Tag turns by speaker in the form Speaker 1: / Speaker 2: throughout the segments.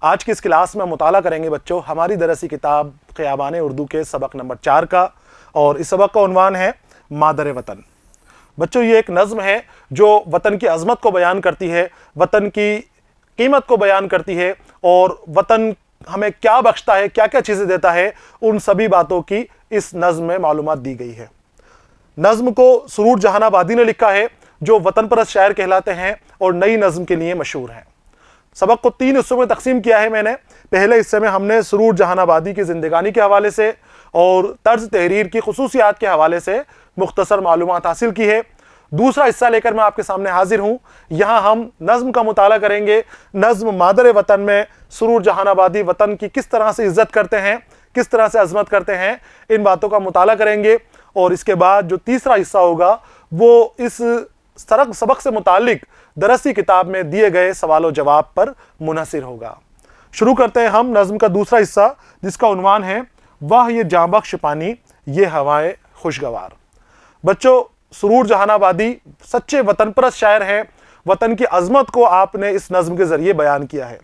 Speaker 1: आज की इस क्लास में हम मुताला करेंगे बच्चों हमारी दरसी किताब ख़ियाबान उर्दू के सबक नंबर 4 का, और इस सबक का उन्वान है मादर वतन। बच्चों ये एक नज़्म है जो वतन की अज़मत को बयान करती है, वतन की कीमत को बयान करती है, और वतन हमें क्या बख्शता है, क्या क्या चीज़ें देता है, उन सभी बातों की इस नज़्म में मालूमात दी गई है। नज़्म को सुरूर जहानाबादी ने लिखा है, जो वतन परस्त शायर कहलाते हैं और नई नज़्म के लिए मशहूर हैं। सबक को 3 हिस्सों में तकसीम किया है मैंने। पहले हिस्से में हमने सुरूर जहानाबादी की ज़िंदगानी के हवाले से और तर्ज तहरीर की खुसूसियात के हवाले से मुख्तसर मालूमात हासिल की है। दूसरा हिस्सा लेकर मैं आपके सामने हाजिर हूँ। यहाँ हम नज़्म का मुताला करेंगे। नज़्म मादर वतन में सुरूर जहानाबादी वतन की किस तरह से इज़्ज़त करते हैं, किस तरह से अज़मत करते हैं, इन बातों का मुताला करेंगे। और इसके बाद जो तीसरा हिस्सा होगा वो इस सबक से मुतालिक दरसी किताब में दिए गए सवाल व जवाब पर मुनहसिर होगा। शुरू करते हैं हम नज़्म का दूसरा हिस्सा, जिसका उन्वान है वाह ये जांबख्श पानी ये हवाएं खुशगवार। बच्चों सुरूर जहानाबादी सच्चे वतन परस्त शायर हैं। वतन की अज़मत को आपने इस नज़्म के ज़रिए बयान किया है।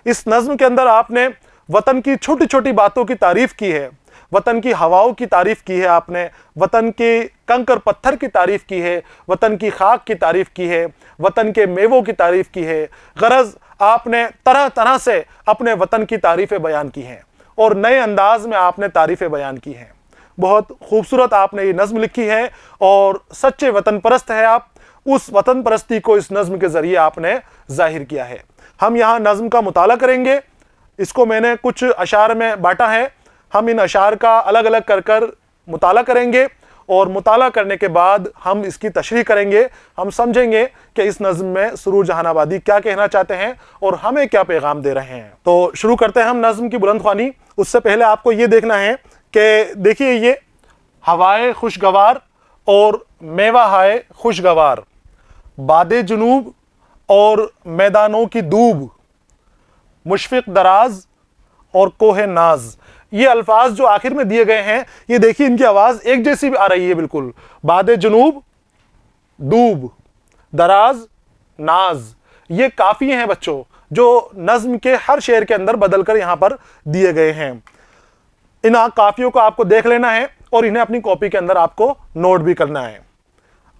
Speaker 1: इस नज़्म के अंदर आपने वतन की छोटी छोटी बातों की तारीफ़ की है, वतन की हवाओं की तारीफ़ की है, आपने वतन के कंकर पत्थर की तारीफ़ की है, वतन की खाक की तारीफ़ की है, वतन के मेवों की तारीफ़ की है। गरज आपने तरह तरह से अपने वतन की तारीफ़ें बयान की हैं और नए अंदाज में आपने तारीफ़ें बयान की हैं। बहुत खूबसूरत आपने ये नज़्म लिखी है और सच्चे वतन परस्त है आप। उस वतन परस्ती को इस नज़्म के ज़रिए आपने ज़ाहिर किया है। हम यहाँ नज़्म का मुताला करेंगे। इसको मैंने कुछ अशार में बांटा है। हम इन अशार का अलग अलग कर कर मुताला करेंगे और मुताला करने के बाद हम इसकी तशरीह करेंगे। हम समझेंगे कि इस नज़्म में सुरूर जहानाबादी क्या कहना चाहते हैं और हमें क्या पैगाम दे रहे हैं। तो शुरू करते हैं हम नज़्म की बुलंदख्वानी। उससे पहले आपको ये देखना है कि देखिए ये हवाए खुशगवार और मेवा हाय खुशगवार, बादे जुनूब और मैदानों की दूब, मुशफ़िक दराज और कोहे नाज। ये अल्फाज जो आखिर में दिए गए हैं, ये देखिए इनकी आवाज़ एक जैसी भी आ रही है बिल्कुल। बादे जुनूब, दूब, दराज, नाज, ये काफ़ी हैं बच्चों जो नज़्म के हर शेर के अंदर बदल कर यहाँ पर दिए गए हैं। इन काफ़ियों को आपको देख लेना है और इन्हें अपनी कॉपी के अंदर आपको नोट भी करना है।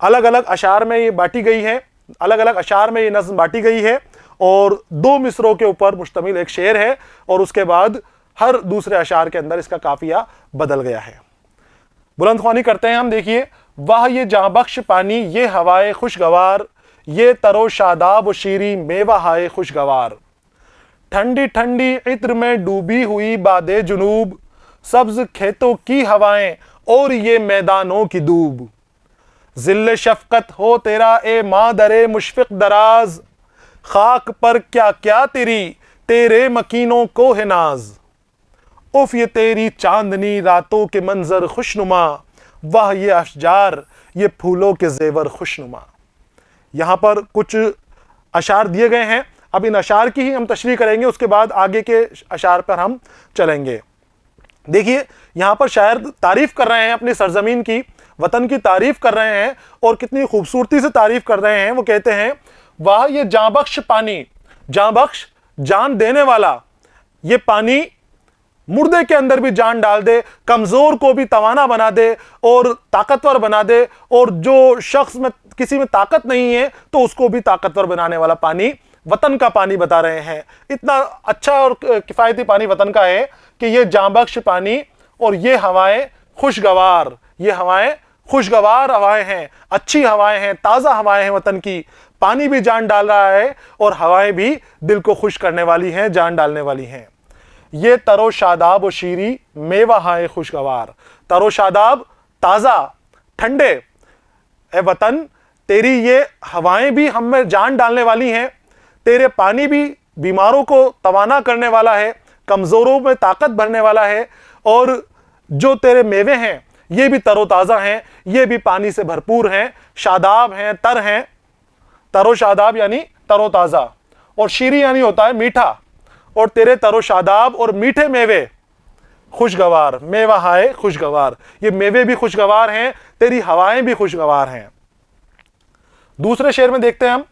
Speaker 1: अलग अलग अशार में ये बांटी गई है, अलग अलग अशार में ये नज़्म बांटी गई है और 2 मिसरों के ऊपर मुश्तमिल एक शेर है और उसके बाद हर दूसरे अशार के अंदर इसका काफिया बदल गया है। बुलंदख्वानी करते हैं हम। देखिए वाह ये जांबख्श पानी ये हवाए खुशगवार, ये तरो शादाब शीरी मेवा हाय खुशगवार, ठंडी ठंडी इत्र में डूबी हुई बादे जुनूब, सब्ज खेतों की हवाएं और ये मैदानों की दूब, जिल्ले शफकत हो तेरा ए मादरे मुशफ़िक दराज, खाक पर क्या क्या तेरे मकीनों को है नाज, उफ ये तेरी चांदनी रातों के मंजर खुशनुमा, वाह ये अशजार ये फूलों के जेवर खुशनुमा। यहाँ पर कुछ अशार दिए गए हैं। अब इन अशार की ही हम तशरीह करेंगे, उसके बाद आगे के अशार पर हम चलेंगे। देखिए यहाँ पर शायर तारीफ़ कर रहे हैं अपनी सरजमीन की, वतन की तारीफ़ कर रहे हैं और कितनी खूबसूरती से तारीफ़ कर रहे हैं। वो कहते हैं वाह ये जांबख्श पानी, जांबख्श जान देने वाला, ये पानी मुर्दे के अंदर भी जान डाल दे, कमज़ोर को भी तवाना बना दे और ताकतवर बना दे, और जो शख्स में किसी में ताकत नहीं है तो उसको भी ताकतवर बनाने वाला पानी वतन का पानी बता रहे हैं। इतना अच्छा और किफ़ायती पानी वतन का है कि ये जांबख्श पानी और ये हवाएं खुशगवार, ये हवाएं खुशगवार हवाएं हैं, अच्छी हवाएं हैं, ताज़ा हवाएं हैं वतन की। पानी भी जान डाल रहा है और हवाएं भी दिल को खुश करने वाली हैं, जान डालने वाली हैं। ये तरो शादाब व शीरी मेवा हाय खुशगवार, तरो शादाब ताज़ा ठंडे, ए वतन तेरी ये हवाएं भी हम में जान डालने वाली हैं, तेरे पानी भी बीमारों को तवाना करने वाला है, कमज़ोरों में ताकत भरने वाला है, और जो तेरे मेवे हैं ये भी तरोताज़ा हैं, ये भी पानी से भरपूर हैं, शादाब हैं, तर हैं। तरो शादाब यानी तरोताज़ा और शीरी यानी होता है मीठा, और तेरे तरो शादाब और मीठे मेवे खुशगवार, मेवा हाय खुशगवार, ये मेवे भी खुशगवार हैं, तेरी हवाएं भी खुशगवार हैं। दूसरे शेर में देखते हैं हम,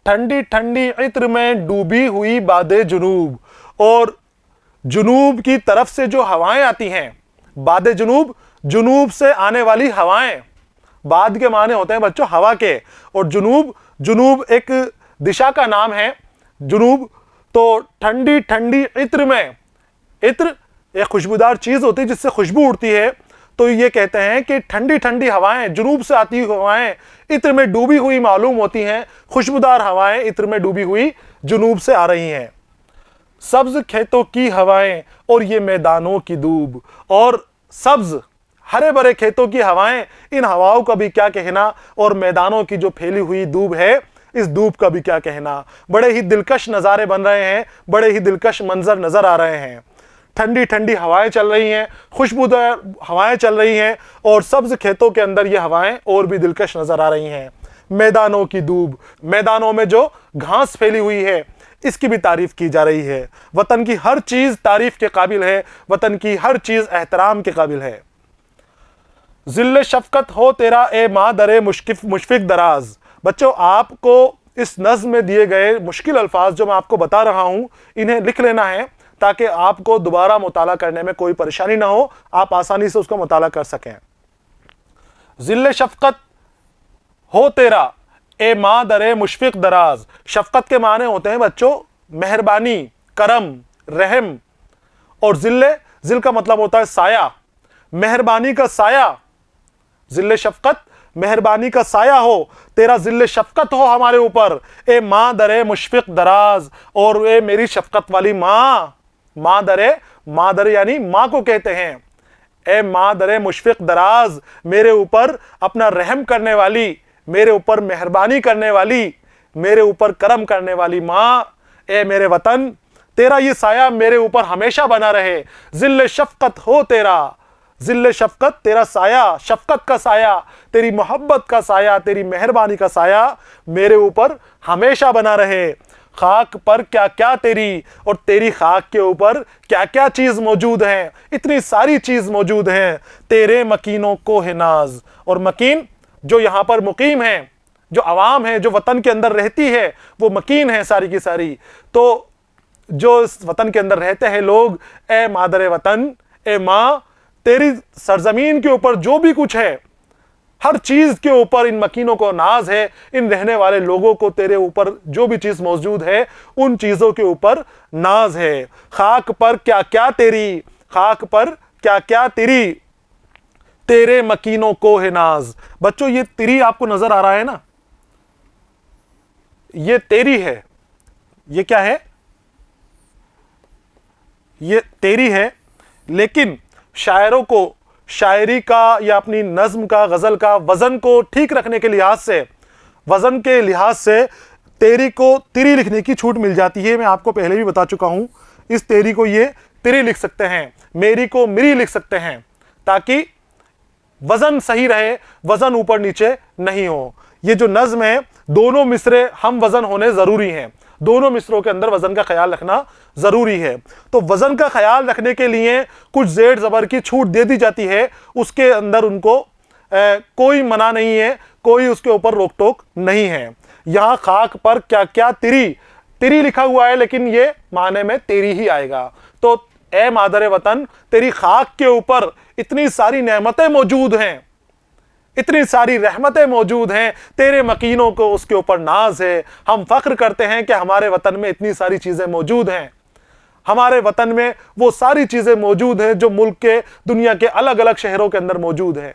Speaker 1: ठंडी ठंडी इत्र में डूबी हुई बादे जुनूब, और जुनूब की तरफ से जो हवाएं आती हैं, बाद जुनूब, जुनूब से आने वाली हवाएं, बाद के माने होते हैं बच्चों हवा के, और जुनूब, जुनूब एक दिशा का नाम है। जुनूब तो ठंडी ठंडी इत्र में, इत्र एक खुशबूदार चीज होती है जिससे खुशबू उड़ती है, तो ये कहते हैं कि ठंडी ठंडी हवाएं, जुनूब से आती हुई हवाएं इत्र में डूबी हुई मालूम होती हैं, खुशबूदार हवाएं इत्र में डूबी हुई जुनूब से आ रही हैं। सब्ज खेतों की हवाएं और ये मैदानों की दूब, और सब्ज हरे भरे खेतों की हवाएं, इन हवाओं का भी क्या कहना, और मैदानों की जो फैली हुई दूब है, इस दूब का भी क्या कहना। बड़े ही दिलकश नज़ारे बन रहे हैं, बड़े ही दिलकश मंजर नजर आ रहे हैं। ठंडी ठंडी हवाएं चल रही हैं, खुशबूदार हवाएं चल रही हैं, और सब्ज खेतों के अंदर ये हवाएं और भी दिलकश नजर आ रही हैं। मैदानों की दूब, मैदानों में जो घास फैली हुई है इसकी भी तारीफ की जा रही है। वतन की हर चीज तारीफ के काबिल है, वतन की हर चीज एहतराम के काबिल है। जिल्ले शफकत हो तेरा ए मादरे मुशफिक दराज। बच्चों, आपको इस नज़्म में दिए गए मुश्किल अल्फाज जो मैं आपको बता रहा हूं, इन्हें लिख लेना है ताकि आपको दोबारा मुताला करने में कोई परेशानी ना हो, आप आसानी से उसको मुताला कर सकें। जिल्ले शफकत हो तेरा ए मादरे मुशफिक दराज। शफकत के माने होते हैं बच्चों मेहरबानी, करम, रहम, और जिल्ले, जिल का मतलब होता है साया, मेहरबानी का साया। जिल्ले शफकत, मेहरबानी का साया हो, तेरा जिल्ले शफकत हो हमारे ऊपर, ए माँ दरे मुशफिक दराज, और ए मेरी शफकत वाली माँ। माँ दरे, माँ दरे यानी माँ को कहते हैं। ए माँ दरे मुशफिक दराज, मेरे ऊपर अपना रहम करने वाली, मेरे ऊपर मेहरबानी करने वाली, मेरे ऊपर करम करने वाली माँ, ए मेरे वतन, तेरा ये साया मेरे ऊपर हमेशा बना रहे। जिल्ले शफकत हो तेरा, जिल्ले शफकत, तेरा साया, शफकत का साया, तेरी मोहब्बत का साया, तेरी मेहरबानी का साया मेरे ऊपर हमेशा बना रहे। खाक पर क्या क्या तेरी, और तेरी खाक के ऊपर क्या क्या चीज मौजूद है, इतनी सारी चीज मौजूद है। तेरे मकीनों को है नाज, और मकीन जो यहाँ पर मुकीम है, जो अवाम है, जो वतन के अंदर रहती है, वो मकीन है सारी की सारी। तो जो इस वतन के अंदर रहते हैं लोग, ए मादरे वतन, ए माँ, तेरी सरजमीन के ऊपर जो भी कुछ है, हर चीज के ऊपर इन मकीनों को नाज है। इन रहने वाले लोगों को तेरे ऊपर जो भी चीज मौजूद है, उन चीजों के ऊपर नाज है। खाक पर क्या क्या तेरी, खाक पर क्या क्या तेरी, तेरे मकीनों को है नाज। बच्चों, ये तेरी आपको नजर आ रहा है ना, ये तेरी है, ये क्या है, ये तेरी है। लेकिन शायरों को शायरी का या अपनी नज्म का, गजल का वजन को ठीक रखने के लिहाज से, वजन के लिहाज से तेरी को तिरी लिखने की छूट मिल जाती है। मैं आपको पहले भी बता चुका हूं, इस तेरी को ये तिरी लिख सकते हैं, मेरी को मिरी लिख सकते हैं, ताकि वजन सही रहे, वजन ऊपर नीचे नहीं हो। ये जो नज्म है, दोनों मिसरे हम वजन होने जरूरी हैं, दोनों मिसरों के अंदर वजन का ख्याल रखना जरूरी है। तो वजन का ख्याल रखने के लिए कुछ जेड जबर की छूट दे दी जाती है, उसके अंदर उनको कोई मना नहीं है, कोई उसके ऊपर रोक टोक नहीं है। यहां खाक पर क्या क्या तिरी, तिरी लिखा हुआ है, लेकिन ये माने में तेरी ही आएगा। तो ए मादरे वतन, तेरी खाक के ऊपर इतनी सारी नेमतें मौजूद हैं, इतनी सारी रहमतें मौजूद हैं, तेरे मकीनों को उसके ऊपर नाज है। हम फख्र करते हैं कि हमारे वतन में इतनी सारी चीजें मौजूद हैं, हमारे वतन में वो सारी चीजें मौजूद हैं जो मुल्क के, दुनिया के अलग अलग शहरों के अंदर मौजूद हैं।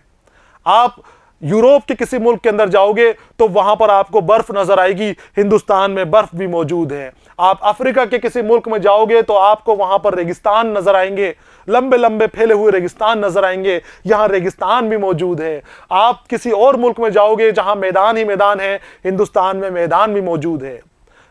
Speaker 1: आप यूरोप के किसी मुल्क के अंदर जाओगे तो वहां पर आपको बर्फ नजर आएगी, हिंदुस्तान में बर्फ भी मौजूद है। आप अफ्रीका के किसी मुल्क में जाओगे तो आपको वहां पर रेगिस्तान नजर आएंगे, लंबे लंबे फैले हुए रेगिस्तान नजर आएंगे, यहाँ रेगिस्तान भी मौजूद है। आप किसी और मुल्क में जाओगे जहां मैदान ही मैदान है, हिंदुस्तान में मैदान भी मौजूद है।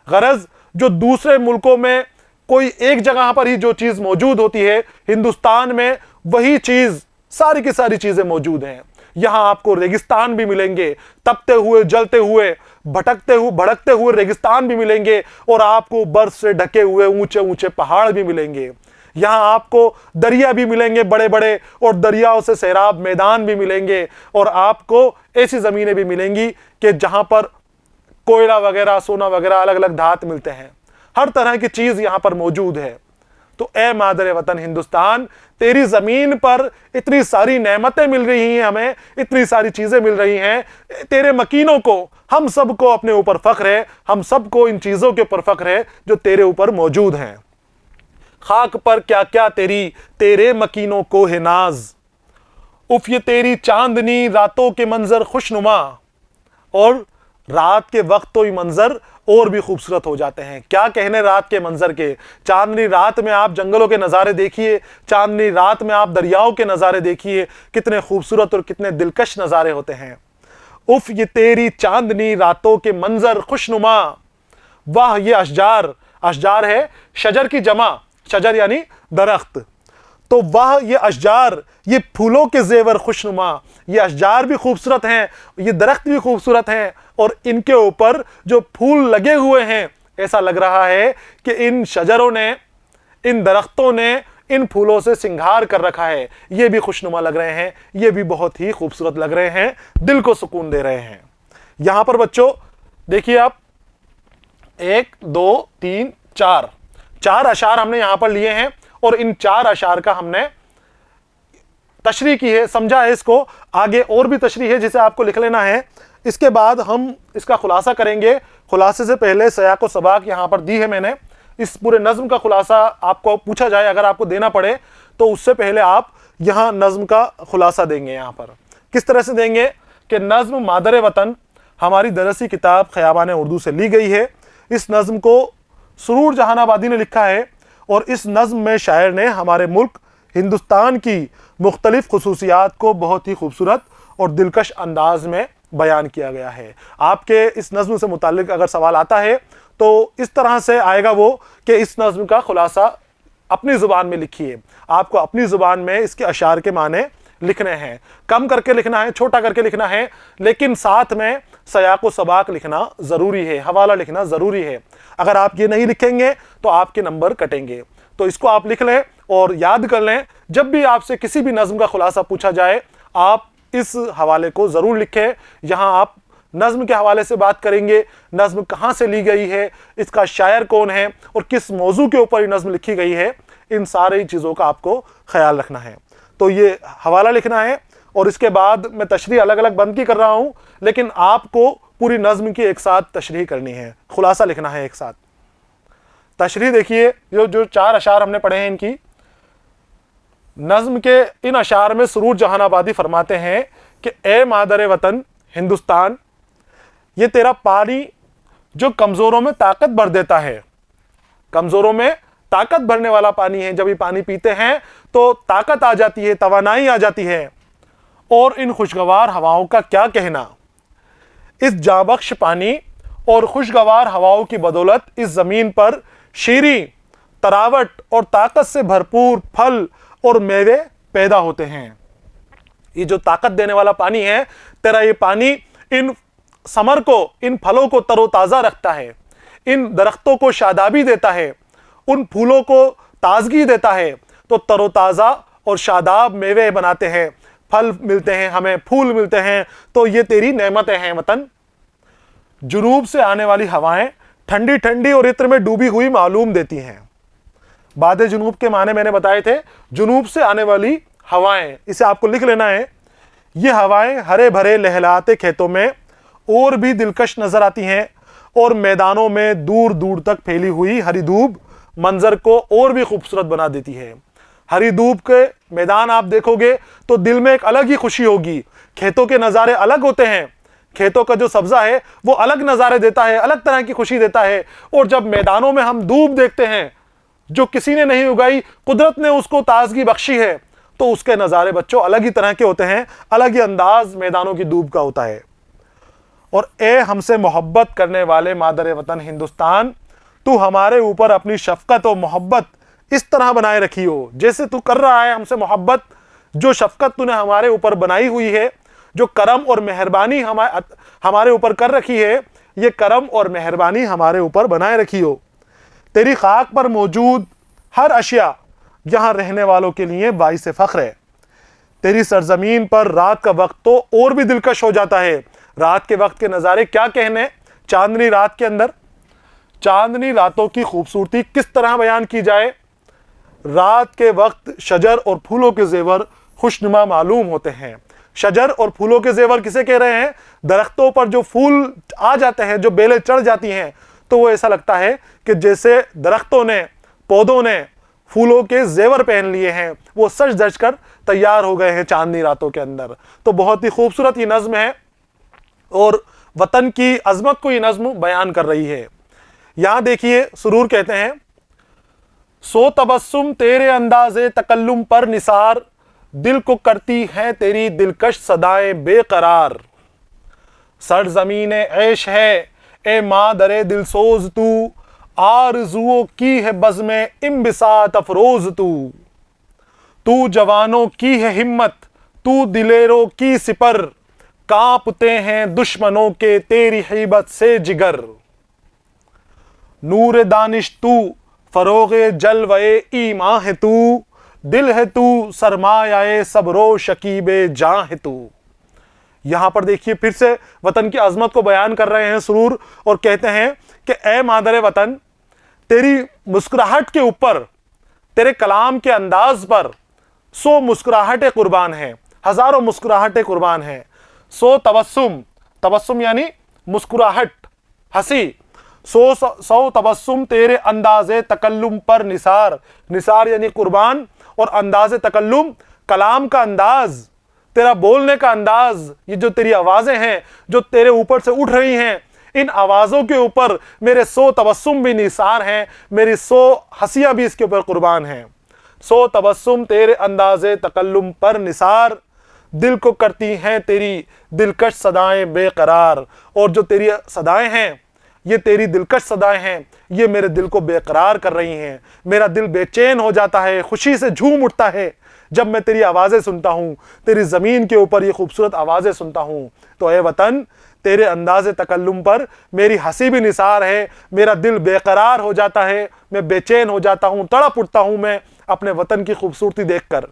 Speaker 1: गरज जो दूसरे मुल्कों में कोई एक जगह पर ही जो चीज मौजूद होती है, हिंदुस्तान में वही चीज, सारी की सारी चीजें मौजूद हैं। यहां आपको रेगिस्तान भी मिलेंगे, तपते हुए, जलते हुए, भटकते हुए, भड़कते हुए रेगिस्तान भी मिलेंगे, और आपको बर्फ से ढके हुए ऊंचे ऊंचे पहाड़ भी मिलेंगे। यहां आपको दरिया भी मिलेंगे बड़े बड़े, और दरियाओं से सैराब मैदान भी मिलेंगे, और आपको ऐसी जमीनें भी मिलेंगी कि जहां पर कोयला वगैरह, सोना वगैरह, अलग अलग धात मिलते हैं। हर तरह की चीज यहां पर मौजूद है। तो ए मादर वतन हिंदुस्तान, तेरी ज़मीन पर इतनी सारी नेमतें मिल रही हैं, हमें इतनी सारी चीज़ें मिल रही हैं, तेरे मकीनों को, हम सबको अपने ऊपर फ़ख्र है, हम सबको इन चीज़ों के ऊपर फ़ख्र है जो तेरे ऊपर मौजूद हैं। खाक पर क्या क्या तेरी, तेरे मकीनों को है नाज, उफ ये तेरी चांदनी रातों के मंजर खुशनुमा। और रात के वक्त तो ये मंजर और भी खूबसूरत हो जाते हैं, क्या कहने रात के मंजर के। चांदनी रात में आप जंगलों के नज़ारे देखिए, चांदनी रात में आप दरियाओं के नज़ारे देखिए, कितने खूबसूरत और कितने दिलकश नज़ारे होते हैं। उफ ये तेरी चांदनी रातों के मंजर खुशनुमा, वाह ये अशजार, अशजार है शजर की जमा, शजर यानी दरख्त, तो वाह ये अशजार, ये फूलों के जेवर खुशनुमा, ये अशजार भी खूबसूरत हैं, ये दरख्त भी खूबसूरत हैं, और इनके ऊपर जो फूल लगे हुए हैं, ऐसा लग रहा है कि इन शजरों ने, इन दरख्तों ने इन फूलों से सिंगार कर रखा है। ये भी खुशनुमा लग रहे हैं, ये भी बहुत ही खूबसूरत लग रहे हैं, दिल को सुकून दे रहे हैं। यहां पर बच्चों देखिए आप, 1 2 3 4 4 अशार हमने यहां पर लिए हैं, और इन 4 अशार का हमने तशरीह की है, समझा है इसको। आगे और भी तशरीह है जिसे आपको लिख लेना है, इसके बाद हम इसका खुलासा करेंगे। खुलासे से पहले सयाक व सबाक यहां पर दी है मैंने, इस पूरे नज्म का खुलासा आपको पूछा जाए, अगर आपको देना पड़े तो उससे पहले आप यहां नज्म का खुलासा देंगे। यहां पर किस तरह से देंगे कि नज्म मादर वतन हमारी दरसी किताब ख़याबान उर्दू से ली गई है। इस नज्म को सुरूर जहानाबादी ने लिखा है, और इस नज्म में शायर ने हमारे मुल्क हिंदुस्तान की मुख्तलिफ खुसूसियात को बहुत ही खूबसूरत और दिलकश अंदाज में बयान किया गया है। आपके इस नज्म से मुताल्लिक अगर सवाल आता है तो इस तरह से आएगा वो कि इस नज्म का खुलासा अपनी ज़ुबान में लिखिए, आपको अपनी ज़ुबान में इसके अशार के माने लिखने हैं, कम करके लिखना है, छोटा करके लिखना है, लेकिन साथ में सयाक व सबाक लिखना ज़रूरी है, हवाला लिखना ज़रूरी है। अगर आप ये नहीं लिखेंगे तो आपके नंबर कटेंगे। तो इसको आप लिख लें और याद कर लें, जब भी आपसे किसी भी नज़्म का खुलासा पूछा जाए आप इस हवाले को ज़रूर लिखें। यहाँ आप नज़्म के हवाले से बात करेंगे, नज़्म कहाँ से ली गई है, इसका शायर कौन है और किस मौजू के ऊपर ये नज़्म लिखी गई है, इन सारी चीज़ों का आपको ख्याल रखना है। तो ये हवाला लिखना है, और इसके बाद मैं तशरीह अलग अलग बंद की कर रहा हूँ, लेकिन आपको पूरी नज़्म की एक साथ तशरीह करनी है, खुलासा लिखना है एक साथ। तशरीह देखिए, जो 4 अशार हमने पढ़े हैं, इनकी नज़्म के इन अशार में सुरूर जहानाबादी फरमाते हैं कि ए मादर वतन हिंदुस्तान, ये तेरा पानी जो कमज़ोरों में ताकत भर देता है, कमज़ोरों में ताकत भरने वाला पानी है। जब ये पानी पीते हैं तो ताकत आ जाती है, तवानाई आ जाती है। और इन खुशगवार हवाओं का क्या कहना, इस जाबख्श पानी और खुशगवार हवाओं की बदौलत इस ज़मीन पर शीरी, तरावट और ताकत से भरपूर फल और मेवे पैदा होते हैं। ये जो ताकत देने वाला पानी है, तेरा ये पानी इन समर को, इन फलों को तरोताज़ा रखता है, इन दरख्तों को शादाबी देता है, उन फूलों को ताजगी देता है, तो तरोताज़ा और शादाब मेवे बनाते हैं, फल मिलते हैं हमें, फूल मिलते हैं। तो ये तेरी नेमतें हैं वतन। जुनूब से आने वाली हवाएं ठंडी ठंडी और इत्र में डूबी हुई मालूम देती हैं। बादे जुनूब के माने मैंने बताए थे, जुनूब से आने वाली हवाएं, इसे आपको लिख लेना है। ये हवाएं हरे भरे लहलाते खेतों में और भी दिलकश नजर आती हैं, और मैदानों में दूर दूर तक फैली हुई हरी धूप मंजर को और भी खूबसूरत बना देती है। हरी धूप के मैदान आप देखोगे तो दिल में एक अलग ही खुशी होगी। खेतों के नज़ारे अलग होते हैं, खेतों का जो सब्जा है वो अलग नज़ारे देता है, अलग तरह की खुशी देता है। और जब मैदानों में हम धूप देखते हैं जो किसी ने नहीं उगाई, कुदरत ने उसको ताजगी बख्शी है, तो उसके नज़ारे बच्चों अलग ही तरह के होते हैं, अलग ही अंदाज मैदानों की धूप का होता है। और ए हमसे मोहब्बत करने वाले मादर वतन हिंदुस्तान, तू हमारे ऊपर अपनी शफकत और मोहब्बत इस तरह बनाए रखी हो जैसे तू कर रहा है हमसे मोहब्बत। जो शफकत तूने हमारे ऊपर बनाई हुई है, जो करम और मेहरबानी हमारे ऊपर कर रखी है, ये करम और मेहरबानी हमारे ऊपर बनाए रखी हो। तेरी खाक पर मौजूद हर अशिया यहाँ रहने वालों के लिए बाइस फ़ख्र है। तेरी सरजमीन पर रात का वक्त तो और भी दिलकश हो जाता है। रात के वक्त के नज़ारे क्या कहने, चांदनी रात के अंदर, चांदनी रातों की खूबसूरती किस तरह बयान की जाए। रात के वक्त शजर और फूलों के जेवर खुशनुमा मालूम होते हैं। शजर और फूलों के जेवर किसे कह रहे हैं? दरख्तों पर जो फूल आ जाते हैं, जो बेलें चढ़ जाती हैं, तो वो ऐसा लगता है कि जैसे दरख्तों ने, पौधों ने फूलों के जेवर पहन लिए हैं, वो सज धज कर तैयार हो गए हैं चांदनी रातों के अंदर। तो बहुत ही खूबसूरत ये नज्म है और वतन की अजमत को ये नज्म बयान कर रही है। यहां देखिए, सुरूर कहते हैं, सो तबस्सुम तेरे अंदाज़े तकल्लुम पर निसार, दिल को करती हैं तेरी दिलकश सदाएं बेकरार। सरज़मीने ऐश है ए मादरे दिलसोज तू, आरज़ुओं की है बज़्मे इम्बिसात अफरोज तू जवानों की है हिम्मत, तू दिलेरों की सिपर, कांपते हैं दुश्मनों के तेरी हिबत से जिगर। नूर दानिश तू, फरोगे जलवे ईमा है तू, दिल है तू सरमायाए सबरो शकीबे जां है तू। यहां पर देखिए फिर से वतन की अजमत को बयान कर रहे हैं सुरूर और कहते हैं कि ए मादरे वतन, तेरी मुस्कुराहट के ऊपर, तेरे कलाम के अंदाज पर सौ मुस्कुराहटें कुर्बान हैं, हजारों मुस्कुराहटें कुर्बान हैं। सो तबस्सुम, तबस्सुम यानी मुस्कुराहट, हंसी, सौ तबस्सुम तेरे अंदाज़े तकल्लुम पर निसार, निसार यानी कुर्बान, और अंदाज़े तकल्लुम कलाम का अंदाज, तेरा बोलने का अंदाज, ये जो तेरी आवाज़ें हैं जो तेरे ऊपर से उठ रही हैं, इन आवाज़ों के ऊपर मेरे 100 तबस्सुम भी निसार हैं, मेरी 100 हंसियाँ भी इसके ऊपर कुर्बान हैं। 100 तबस्सुम तेरे अंदाज़े तकल्लुम पर निसार, दिल को करती हैं तेरी दिलकश सदाएं बेकरार। और जो तेरी सदाएं हैं, ये तेरी दिलकश सदाएं हैं, ये मेरे दिल को बेकरार कर रही हैं। मेरा दिल बेचैन हो जाता है, खुशी से झूम उठता है जब मैं तेरी आवाज़ें सुनता हूँ, तेरी ज़मीन के ऊपर ये खूबसूरत आवाज़ें सुनता हूँ। तो ए वतन, तेरे अंदाज़े तकल्लुम पर मेरी हंसी भी निसार है, मेरा दिल बेकरार हो जाता है, मैं बेचैन हो जाता हूँ, तड़प उठता हूँ मैं अपने वतन की खूबसूरती देखकर।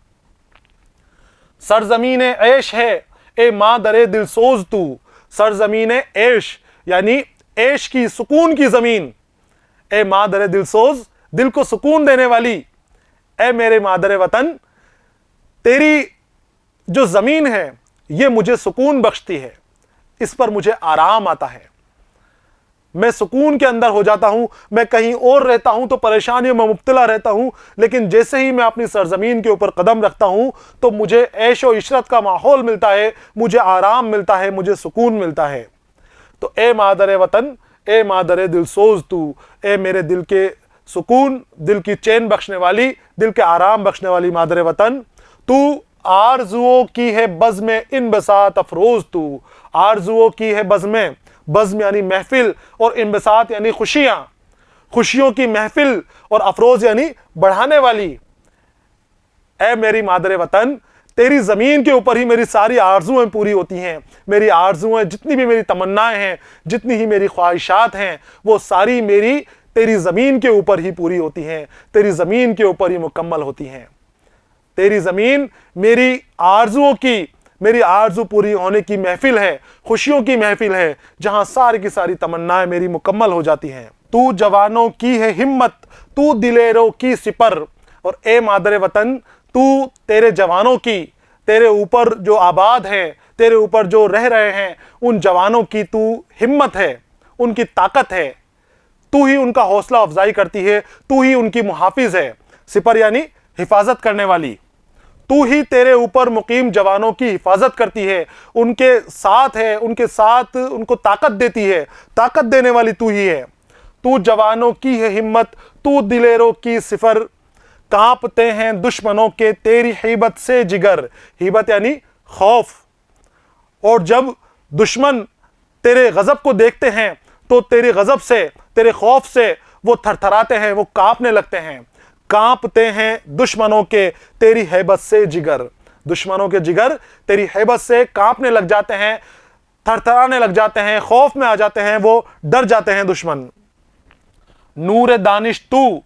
Speaker 1: सरजमीन ऐश है ए मादरे दिलसोज तू, सरजमीन ऐश यानी ऐश की, सुकून की ज़मीन, ए मादरे दिलसोज, दिल को सुकून देने वाली, ए मेरे मादरे वतन, तेरी जो ज़मीन है ये मुझे सुकून बख्शती है, इस पर मुझे आराम आता है, मैं सुकून के अंदर हो जाता हूं। मैं कहीं और रहता हूं तो परेशानियों में मुब्तला रहता हूं, लेकिन जैसे ही मैं अपनी सरजमीन के ऊपर कदम रखता हूं तो मुझे ऐशो इशरत का माहौल मिलता है, मुझे आराम मिलता है, मुझे सुकून मिलता है। तो ए मादरे वतन, ए मादरे दिलसोज तू, ए मेरे दिल के सुकून, दिल की चैन बख्शने वाली, दिल के आराम बख्शने वाली मादरे वतन, तू आरजुओं की है बज़्म इन बसात अफरोज तू, आरजुओं की है बज़्म, बज़्म यानी महफिल और इनबसात यानी खुशियां, खुशियों की महफिल, और अफरोज यानी बढ़ाने वाली। ऐ मेरी मादरे वतन, तेरी ज़मीन के ऊपर ही मेरी सारी आरजुएं पूरी होती हैं। मेरी आरजुएं, जितनी भी मेरी तमन्नाएं हैं, जितनी ही मेरी ख्वाहिशात हैं, वो सारी मेरी तेरी ज़मीन के ऊपर ही पूरी होती हैं, तेरी ज़मीन के ऊपर ही मुकम्मल होती हैं। तेरी ज़मीन मेरी आरजुओं की, मेरी आरजू पूरी होने की महफिल है, खुशियों की महफिल है, जहां सारी की सारी तमन्नाएं मेरी मुकम्मल हो जाती हैं। तू जवानों की है हिम्मत, तू दिलेरों की सिपर, और ए मादरे वतन, तू तेरे जवानों की, तेरे ऊपर जो आबाद हैं, तेरे ऊपर जो रह रहे हैं, उन जवानों की तू हिम्मत है, उनकी ताकत है, तू ही उनका हौसला अफजाई करती है, तू ही उनकी मुहाफिज है। सिपर यानी हिफाजत करने वाली, तू ही तेरे ऊपर मुकीम जवानों की हिफाजत करती है, उनके साथ है, उनके साथ उनको ताकत देती है, ताकत देने वाली तू ही है। तू जवानों की है हिम्मत, तू दिलेरों की सिफर, कांपते हैं दुश्मनों के तेरी हिबत से जिगर, हिबत यानी खौफ, और जब दुश्मन तेरे गजब को देखते हैं तो तेरे गजब से, तेरे खौफ से वो थरथराते हैं, वो कांपने लगते हैं। कांपते हैं दुश्मनों के तेरी हैबत से जिगर, दुश्मनों के जिगर तेरी हैबत से कांपने लग जाते हैं, थरथराने लग जाते हैं, खौफ में आ जाते हैं, वो डर जाते हैं दुश्मन। नूर दानिश तू,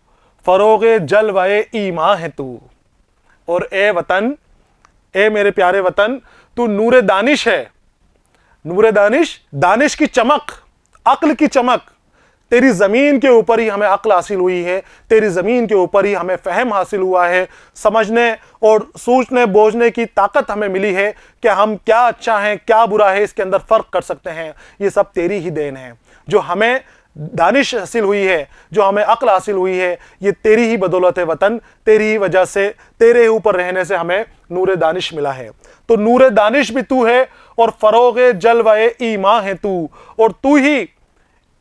Speaker 1: फरोगे जलवाए ईमा है तू, और ए वतन, ए मेरे प्यारे वतन, तू नूर दानिश है। नूर दानिश, दानिश की चमक, अक्ल की चमक, तेरी ज़मीन के ऊपर ही हमें अक्ल हासिल हुई है, तेरी ज़मीन के ऊपर ही हमें फ़हम हासिल हुआ है, समझने और सोचने बोझने की ताकत हमें मिली है कि हम क्या अच्छा है क्या बुरा है इसके अंदर फ़र्क कर सकते हैं। ये सब तेरी ही देन है। जो हमें दानिश हासिल हुई है, जो हमें अक्ल हासिल हुई है, ये तेरी ही बदौलत है वतन, तेरी ही वजह से, तेरे ऊपर रहने से हमें नूर दानिश मिला है। तो नूर दानिश भी तू है और फ़रोग़ जलवे ईमान है तू, और तू ही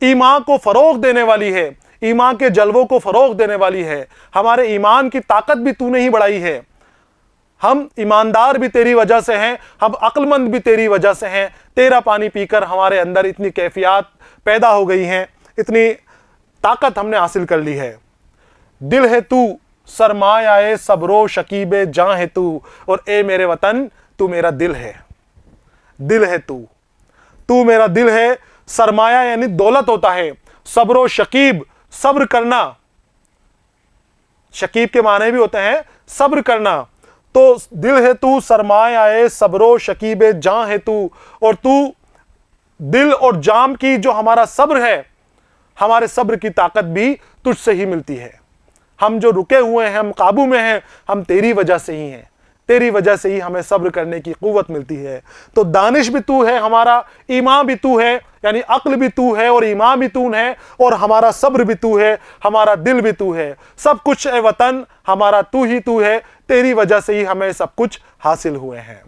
Speaker 1: ईमान को फ़रोग़ देने वाली है, ईमान के जलवों को फ़रोग़ देने वाली है। हमारे ईमान की ताकत भी तूने ही बढ़ाई है। हम ईमानदार भी तेरी वजह से हैं, हम अक्लमंद भी तेरी वजह से हैं। तेरा पानी पीकर हमारे अंदर इतनी कैफियत पैदा हो गई हैं, इतनी ताकत हमने हासिल कर ली है। दिल है तू सरमाया सब्रो शकीबे जां है तू, और ए मेरे वतन तू मेरा दिल है। दिल है तू मेरा दिल है। सरमाया यानी दौलत होता है, सब्रो शकीब सब्र करना, शकीब के माने भी होते हैं सब्र करना। तो दिल है तू सरमाया सब्रो शकीबे जां है तू, और तू दिल और जाम की जो हमारा सब्र है, हमारे सब्र की ताकत भी तुझसे ही मिलती है। हम जो रुके हुए हैं, हम काबू में हैं, हम तेरी वजह से ही हैं, तेरी वजह से ही हमें सब्र करने की कुव्वत मिलती है। तो दानिश भी तू है हमारा, ईमान भी तू है, यानी अक्ल भी तू है और ईमान भी तू है, और हमारा सब्र भी तू है, हमारा दिल भी तू है। सब कुछ ए वतन हमारा तू है, तेरी वजह से ही हमें सब कुछ हासिल हुए हैं।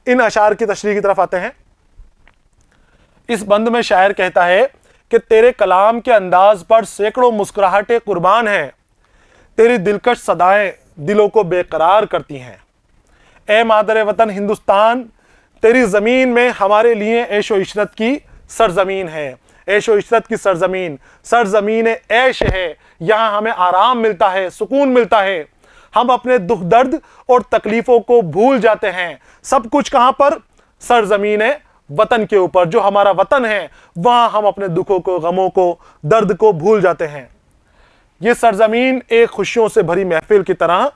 Speaker 1: इन अशार की तशरीह की तरफ आते हैं। इस बंद में शायर कहता है कि तेरे कलाम के अंदाज पर सैकड़ों मुस्कुराहटें कुर्बान हैं, तेरी दिलकश सदाएं दिलों को बेकरार करती हैं। ए मादर वतन हिंदुस्तान, तेरी ज़मीन में हमारे लिए ऐशो इशरत की सरजमीन है। ऐशो इशरत की सरजमीन ऐश है। यहाँ हमें आराम मिलता है, सुकून मिलता है। हम अपने दुख दर्द और तकलीफ़ों को भूल जाते हैं। सब कुछ कहाँ पर? सरजमीन वतन के ऊपर। जो हमारा वतन है वहाँ हम अपने दुखों को, गमों को, दर्द को भूल जाते हैं। ये सरजमीन एक खुशियों से भरी महफिल की तरह,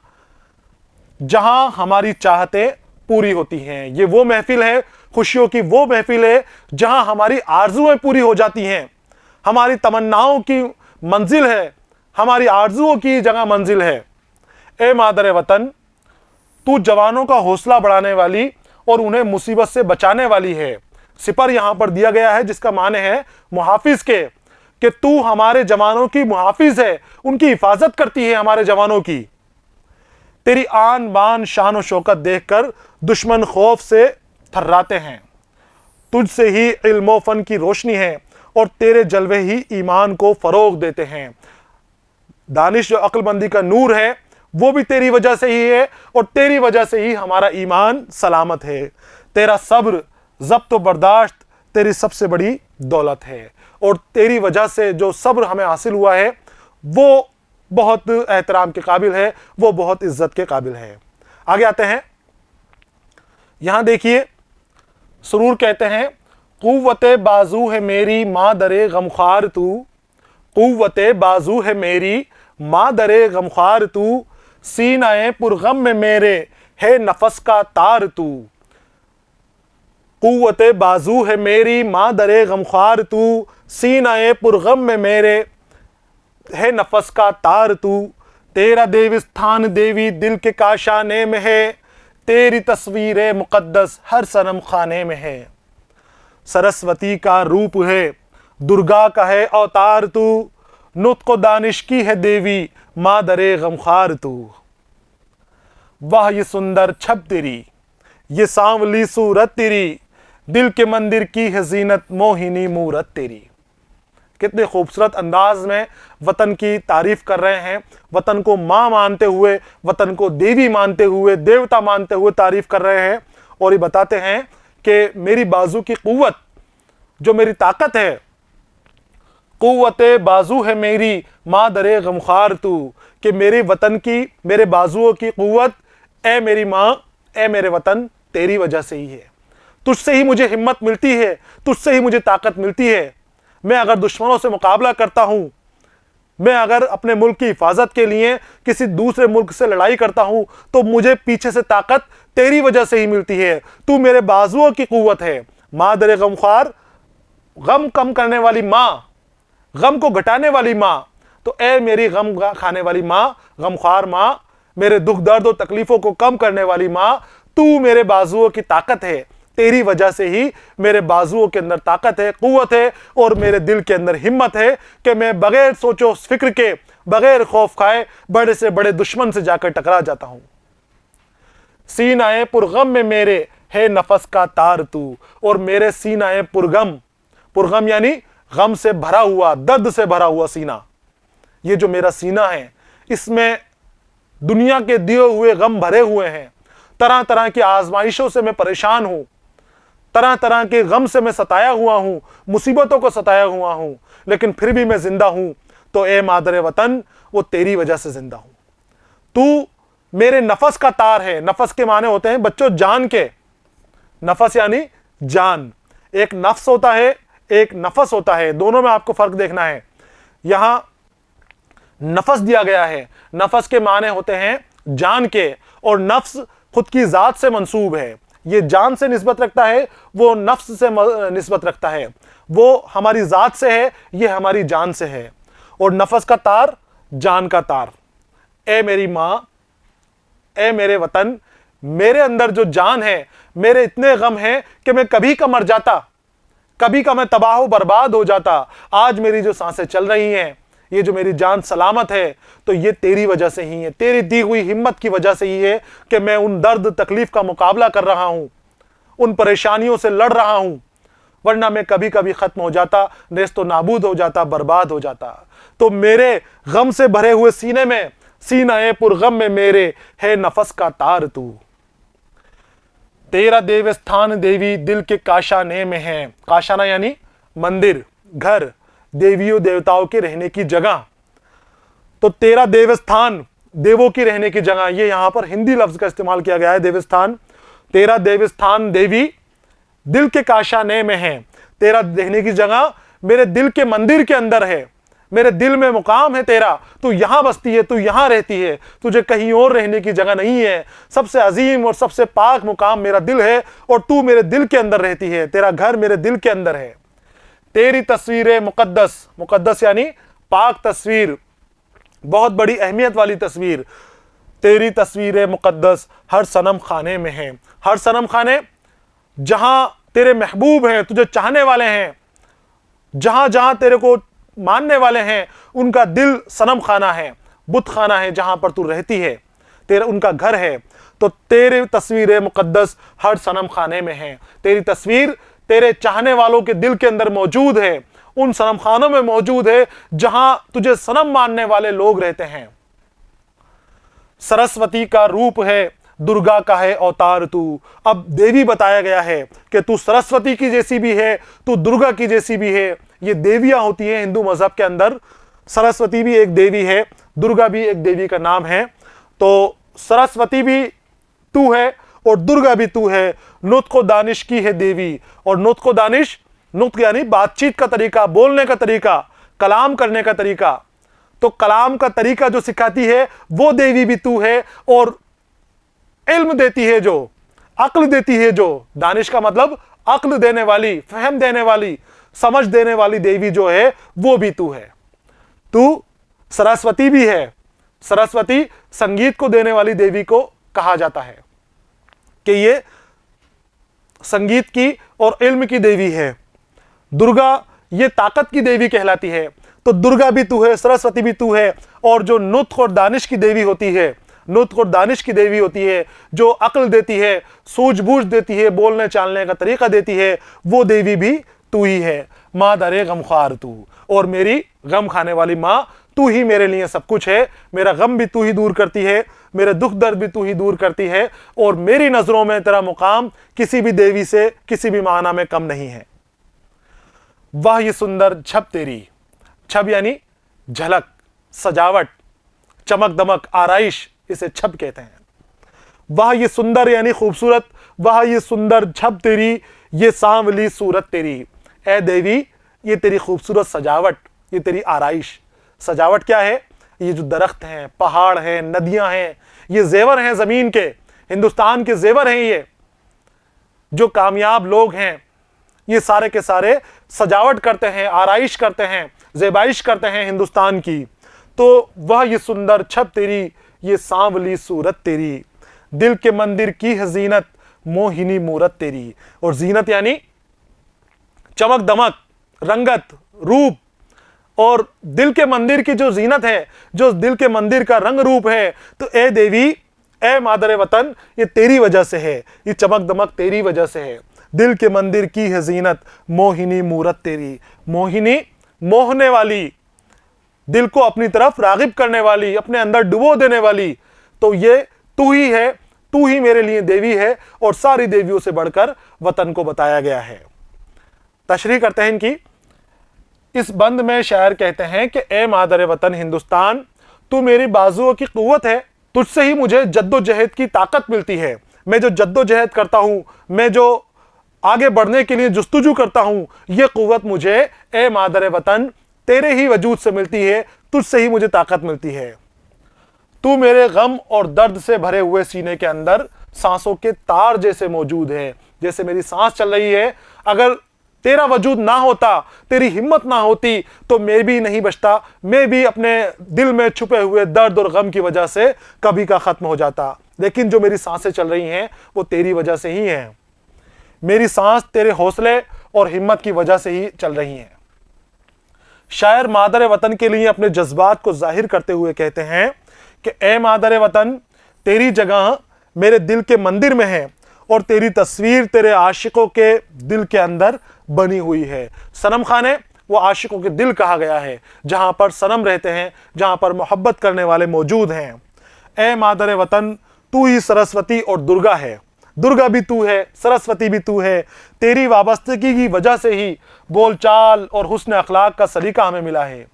Speaker 1: जहां हमारी चाहतें पूरी होती हैं। ये वो महफिल है, खुशियों की वो महफिल है जहां हमारी आरजुएं पूरी हो जाती हैं, हमारी तमन्नाओं की मंजिल है, हमारी आरजुओं की जगह मंजिल है। ए मादर वतन, तू जवानों का हौसला बढ़ाने वाली और उन्हें मुसीबत से बचाने वाली है। सिपर यहां पर दिया गया है जिसका माने है मुहाफिज के, कि तू हमारे जवानों की मुहाफिज है, उनकी हिफाजत करती है हमारे जवानों की। तेरी आन बान शान और शौकत देखकर दुश्मन खौफ से थर्राते हैं। तुझसे ही इल्म फन की रोशनी है और तेरे जलवे ही ईमान को फरोग देते हैं। दानिश जो अक्लमंदी का नूर है वो भी तेरी वजह से ही है, और तेरी वजह से ही हमारा ईमान सलामत है। तेरा सब्र ज़ब्त व बर्दाश्त तेरी सबसे बड़ी दौलत है, और तेरी वजह से जो सब्र हमें हासिल हुआ है वो बहुत एहतराम के काबिल है, वो बहुत इज्जत के काबिल है। आगे आते हैं। यहां देखिए, सुरूर कहते हैं, कुव्वते बाजू है मेरी माँ दरे गमखार तू, कुव्वते बाजू है मेरी माँ दरे गमखार तू, सीनाए पुरगम में मेरे है नफस का तार तू। कुव्वते बाजू है मेरी माँ दरे गमखार तू, सीनाए पुरगम में मेरे है नफस का तार तू। तेरा देवस्थान देवी दिल के काशाने में है, तेरी तस्वीर मुकद्दस हर सनम खाने में है। सरस्वती का रूप है, दुर्गा का है अवतार तू, नुत्क़ दानिश की है देवी माँ दरे गमखार तू। वाह ये सुंदर छब तेरी, ये सांवली सूरत तेरी, दिल के मंदिर की है जीनत मोहिनी मूरत तेरी। कितने खूबसूरत अंदाज में वतन की तारीफ कर रहे हैं, वतन को माँ मानते हुए, वतन को देवी मानते हुए, देवता मानते हुए तारीफ कर रहे हैं। और ये बताते हैं कि मेरी बाजू की कुव्वत, जो मेरी ताकत है, कुव्वते बाजू है मेरी माँ दरे गमखार तू, कि मेरे वतन की, मेरे बाजुओं की कुव्वत, ए मेरी माँ, ए मेरे वतन, तेरी वजह से ही है। तुझसे ही मुझे हिम्मत मिलती है, तुझसे ही मुझे ताकत मिलती है। मैं अगर दुश्मनों से मुकाबला करता हूँ, मैं अगर अपने मुल्क की हिफाजत के लिए किसी दूसरे मुल्क से लड़ाई करता हूँ, तो मुझे पीछे से ताकत तेरी वजह से ही मिलती है। तू मेरे बाजुओं की कुव्वत है। माँ दरे गमखार, गम कम करने वाली माँ, गम को घटाने वाली माँ। तो ए मेरी गम खाने वाली माँ, गमख्वार माँ, मेरे दुख दर्द और तकलीफों को कम करने वाली माँ, तू मेरे बाजुओं की ताकत है। तेरी वजह से ही मेरे बाजुओं के अंदर ताकत है, कुव्वत है, और मेरे दिल के अंदर हिम्मत है कि मैं बगैर सोचो फिक्र के, बगैर खौफ खाए बड़े से बड़े दुश्मन से जाकर टकरा जाता हूं। सीनाए पुरगम में मेरे है नफस का तार तू, और मेरे सीनाए पुरगम, पुरगम यानी गम से भरा हुआ, दर्द से भरा हुआ सीना, ये जो मेरा सीना है इसमें दुनिया के दिए हुए गम भरे हुए हैं। तरह तरह की आजमाइशों से मैं परेशान हूं, तरह तरह के गम से मैं सताया हुआ हूं, मुसीबतों को सताया हुआ हूं, लेकिन फिर भी मैं जिंदा हूं। तो ए मादरे वतन, वो तेरी वजह से जिंदा हूं। तू मेरे नफस का तार है। नफस के माने होते हैं बच्चों जान के। नफस यानी जान। एक नफ्स होता है, एक नफस होता है, दोनों में आपको फर्क देखना है। यहां नफस दिया गया है, नफस के माने होते हैं जान के, और नफ्स खुद की जात से मंसूब है। ये जान से निस्बत रखता है, वो नफ्स से निस्बत रखता है, वो हमारी जात से है, ये हमारी जान से है। और नफस का तार, जान का तार। ए मेरी मां, ए मेरे वतन, मेरे अंदर जो जान है, मेरे इतने गम हैं कि मैं कभी का मर जाता, कभी का मैं तबाह बर्बाद हो जाता। आज मेरी जो सांसें चल रही हैं, ये जो मेरी जान सलामत है, तो ये तेरी वजह से ही है, तेरी दी हुई हिम्मत की वजह से ही है कि मैं उन दर्द तकलीफ का मुकाबला कर रहा हूं, उन परेशानियों से लड़ रहा हूं। वरना मैं कभी कभी खत्म हो जाता, नेस्तो नाबूद हो जाता, बर्बाद हो जाता। तो मेरे गम से भरे हुए सीने में, सीना पुरगम में मेरे है नफस का तार तू। तेरा देवस्थान देवी दिल के काशाने में है। काशाना यानी मंदिर, घर, देवियों देवताओं के रहने की जगह। तो तेरा देवस्थान, देवों की रहने की जगह, ये यहां पर हिंदी लफ्ज का इस्तेमाल किया गया है, देवस्थान। तेरा देवस्थान देवी दिल के काशाने में है। तेरा रहने की जगह मेरे दिल के मंदिर के अंदर है, मेरे दिल में मुकाम है तेरा। तू यहां बसती है, तू यहां रहती है, तुझे कहीं और रहने की जगह नहीं है। सबसे अजीम और सबसे पाक मुकाम मेरा दिल है, और तू मेरे दिल के अंदर रहती है, तेरा घर मेरे दिल के अंदर है। तेरी तस्वीर मुकद्दस, मुकद्दस यानी पाक तस्वीर, बहुत बड़ी अहमियत वाली तस्वीर। तेरी तस्वीर मुकद्दस हर सनम खाने में है। हर सनम खाने, जहां तेरे महबूब हैं, तुझे चाहने वाले हैं, जहां जहां तेरे को मानने वाले हैं, उनका दिल सनम खाना है, बुत खाना है, जहां पर तू रहती है, तेरा उनका घर है। तो तेरी तस्वीर मुकद्दस हर सनम खाने में है। तेरी तस्वीर तेरे चाहने वालों के दिल के अंदर मौजूद है, उन सनम खानों में मौजूद है जहां तुझे सनम मानने वाले लोग रहते हैं। सरस्वती का रूप है, दुर्गा का है अवतार तू। अब देवी बताया गया है कि तू सरस्वती की जैसी भी है, तू दुर्गा की जैसी भी है। ये देवियां होती हैं हिंदू मजहब के अंदर। सरस्वती भी एक देवी है, दुर्गा भी एक देवी का नाम है। तो सरस्वती भी तू है और दुर्गा भी तू है। नुत्क दानिश की है देवी, और नुत्क दानिश, नुत्क यानी बातचीत का तरीका, बोलने का तरीका, कलाम करने का तरीका। तो कलाम का तरीका जो सिखाती है वो देवी भी तू है, और इल्म देती है, जो अक्ल देती है, जो दानिश का मतलब अक्ल देने वाली, फहम देने वाली, समझ देने वाली देवी जो है वो भी तू है। तू सरस्वती भी है। सरस्वती संगीत को देने वाली देवी को कहा जाता है कि ये संगीत की और इल्म की देवी है। दुर्गा ये ताकत की देवी कहलाती है। तो दुर्गा भी तू है, सरस्वती भी तू है। और जो नुत्क और दानिश की देवी होती है, नुत्क और दानिश की देवी होती है, जो अक्ल देती है, सूझबूझ देती है, बोलने चालने का तरीका देती है, वो देवी भी तू ही है। माँ दरे गमख्वार तू, और मेरी गम खाने वाली माँ, तू ही मेरे लिए सब कुछ है। मेरा गम भी तू ही दूर करती है, मेरे दुख दर्द भी तू ही दूर करती है, और मेरी नजरों में तेरा मुकाम किसी भी देवी से किसी भी माना में कम नहीं है। वाह ये सुंदर छब तेरी, छब यानी झलक, सजावट, चमक दमक, आराइश, इसे छब कहते हैं। वाह ये सुंदर यानी खूबसूरत, वाह ये सुंदर छब तेरी, ये सांवली सूरत तेरी। ए देवी, ये तेरी खूबसूरत सजावट, ये तेरी आराइश। सजावट क्या है? ये जो दरख्त हैं, पहाड़ हैं, नदियां हैं, ये जेवर हैं जमीन के, हिंदुस्तान के जेवर हैं। ये जो कामयाब लोग हैं, ये सारे के सारे सजावट करते हैं, आराइश करते हैं, ज़ेबाइश करते हैं हिंदुस्तान की, तो वह ये सुंदर छत तेरी, ये सांवली सूरत तेरी, दिल के मंदिर की है जीनत, मोहिनी मूरत तेरी। और जीनत यानी चमक दमक, रंगत, रूप, और दिल के मंदिर की जो जीनत है, जो दिल के मंदिर का रंग रूप है, तो ए देवी, ए मादरे वतन, ये तेरी वजह से है, ये चमक दमक तेरी वजह से है। दिल के मंदिर की है जीनत, मोहिनी मूरत तेरी। मोहिनी, मोहने वाली, दिल को अपनी तरफ रागिब करने वाली, अपने अंदर डुबो देने वाली, तो ये तू ही है, तू ही मेरे लिए देवी है। और सारी देवियों से बढ़कर वतन को बताया गया है। तशरीह करते हैं इनकी। इस बंद में शायर कहते हैं कि ए मादरे वतन हिंदुस्तान, तू मेरी बाजुओं की कुव्वत है, तुझसे ही मुझे जद्दोजहद की ताकत मिलती है। मैं जो जद्दोजहद करता हूं, मैं जो आगे बढ़ने के लिए जुस्तजू करता हूं, यह कुव्वत मुझे ए मादरे वतन तेरे ही वजूद से मिलती है, तुझसे ही मुझे ताकत मिलती है। तू मेरे गम और दर्द से भरे हुए सीने के अंदर सांसों के तार जैसे मौजूद है। जैसे मेरी सांस चल रही है, अगर तेरा वजूद ना होता, तेरी हिम्मत ना होती, तो मैं भी नहीं बचता, मैं भी अपने दिल में छुपे हुए दर्द और गम की वजह से कभी का खत्म हो जाता। लेकिन जो मेरी सांसें चल रही हैं वो तेरी वजह से ही हैं। मेरी सांस तेरे हौसले और हिम्मत की वजह से ही चल रही हैं। शायर मादरे वतन के लिए अपने जज्बात को जाहिर करते हुए कहते हैं कि ए मादरे वतन, तेरी जगह मेरे दिल के मंदिर में है और तेरी तस्वीर तेरे आशिकों के दिल के अंदर बनी हुई है। सनम खाने वो आशिकों के दिल कहा गया है, जहां पर सनम रहते हैं, जहां पर मोहब्बत करने वाले मौजूद हैं। ए मादरे वतन, तू ही सरस्वती और दुर्गा है। दुर्गा भी तू है, सरस्वती भी तू है। तेरी वाबस्तगी की वजह से ही बोलचाल और हुस्न अखलाक का सलीका हमें मिला है।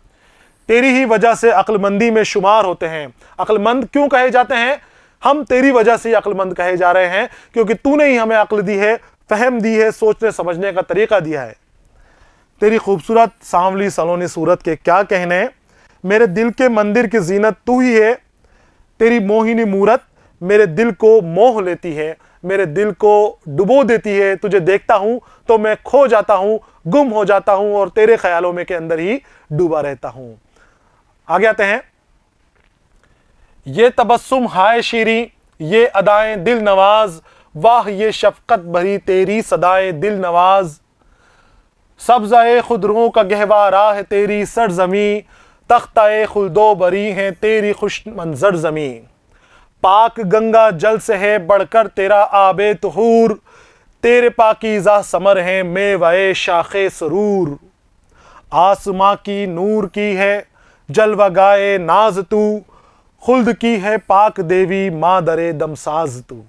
Speaker 1: तेरी ही वजह से अक्लमंदी में शुमार होते हैं। अक्लमंद क्यों कहे जाते हैं? हम तेरी वजह से अक्लमंद कहे जा रहे हैं, क्योंकि तूने ही हमें अक्ल दी है, फहम दी है, सोचने समझने का तरीका दिया है। तेरी खूबसूरत सांवली सलोनी सूरत के क्या कहने, मेरे दिल के मंदिर की जीनत तू ही है। तेरी मोहिनी मूरत मेरे दिल को मोह लेती है, मेरे दिल को डुबो देती है। तुझे देखता हूं तो मैं खो जाता हूं, गुम हो जाता हूं और तेरे ख्यालों में के अंदर ही डूबा रहता हूं। आगे आते हैं। ये तबस्सुम हाय शीरी, ये अदाएं दिल नवाज, वाह ये शफकत भरी तेरी सदाएं दिल नवाज। सब्ज़ाए खुदरों का गहवारा है तेरी सरजमी, तख्ताए खुल्दो बरी है तेरी खुश मंजर जमी। पाक गंगा जल से है बढ़कर तेरा आबे तुहूर, तेरे पाकीज़ा समर है मेवाए शाखे सरूर। आसमां की नूर की है जलवा गाए नाज तू, खुल्द की है पाक देवी मादरे दमसाज तू।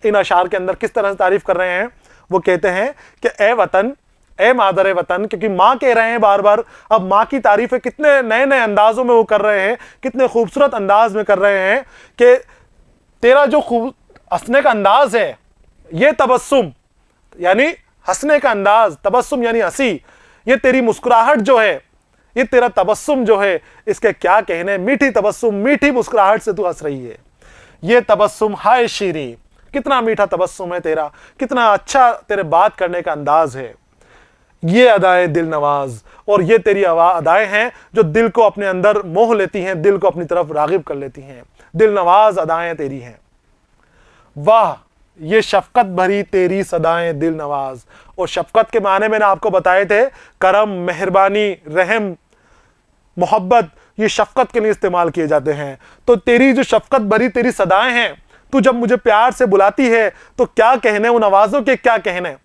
Speaker 1: इन अशार के अंदर किस तरह से तारीफ कर रहे हैं? वो कहते हैं कि ए वतन, ए मादरे वतन, क्योंकि माँ कह रहे हैं बार बार। अब माँ की तारीफें कितने नए नए अंदाजों में वो कर रहे हैं, कितने खूबसूरत अंदाज में कर रहे हैं कि तेरा जो खूब हंसने का अंदाज है, ये तबस्सुम यानी हंसने का अंदाज, तबस्सुम यानी हंसी, ये तेरी मुस्कुराहट जो है, ये तेरा तबस्सुम जो है, इसके क्या कहने। मीठी तबस्सुम, मीठी मुस्कुराहट से तू हंस रही है। ये तबस्सुम हाय शीरी, कितना मीठा तबस्सुम है तेरा, कितना अच्छा तेरे बात करने का अंदाज है। ये अदाएं दिल नवाज, और ये तेरी अदाएं हैं जो दिल को अपने अंदर मोह लेती हैं, दिल को अपनी तरफ रागिब कर लेती हैं। दिल नवाज अदाएं तेरी हैं। वाह ये शफकत भरी तेरी सदाएं दिल नवाज। और शफकत के माने मैंने आपको बताए थे, करम, मेहरबानी, रहम, मोहब्बत, ये शफकत के लिए इस्तेमाल किए जाते हैं। तो तेरी जो शफकत भरी तेरी सदाएं हैं, तू जब मुझे प्यार से बुलाती है तो क्या कहने, उन आवाज़ों के क्या कहने,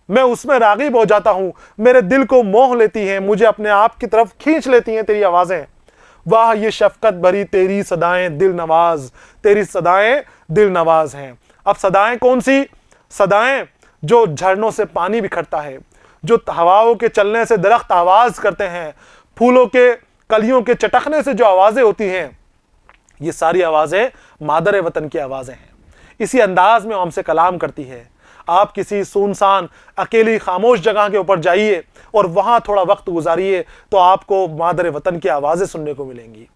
Speaker 1: मैं उसमें रागिब हो जाता हूं, मेरे दिल को मोह लेती हैं, मुझे अपने आप की तरफ खींच लेती हैं तेरी आवाज़ें। वाह ये शफकत भरी तेरी सदाएं दिल नवाज, तेरी सदाएं दिल नवाज हैं। अब सदाएं कौन सी? सदाएं जो झरनों से पानी बिखरता है, जो हवाओं के चलने से दरख्त आवाज़ करते हैं, फूलों के कलियों के चटकने से जो आवाज़ें होती हैं, ये सारी आवाज़ें मादरे वतन की आवाज़ें हैं। इसी अंदाज में हमसे कलाम करती है। आप किसी सुनसान अकेली खामोश जगह के ऊपर जाइए और वहाँ थोड़ा वक्त गुजारिए तो आपको मादरे वतन की आवाज़ें सुनने को मिलेंगी।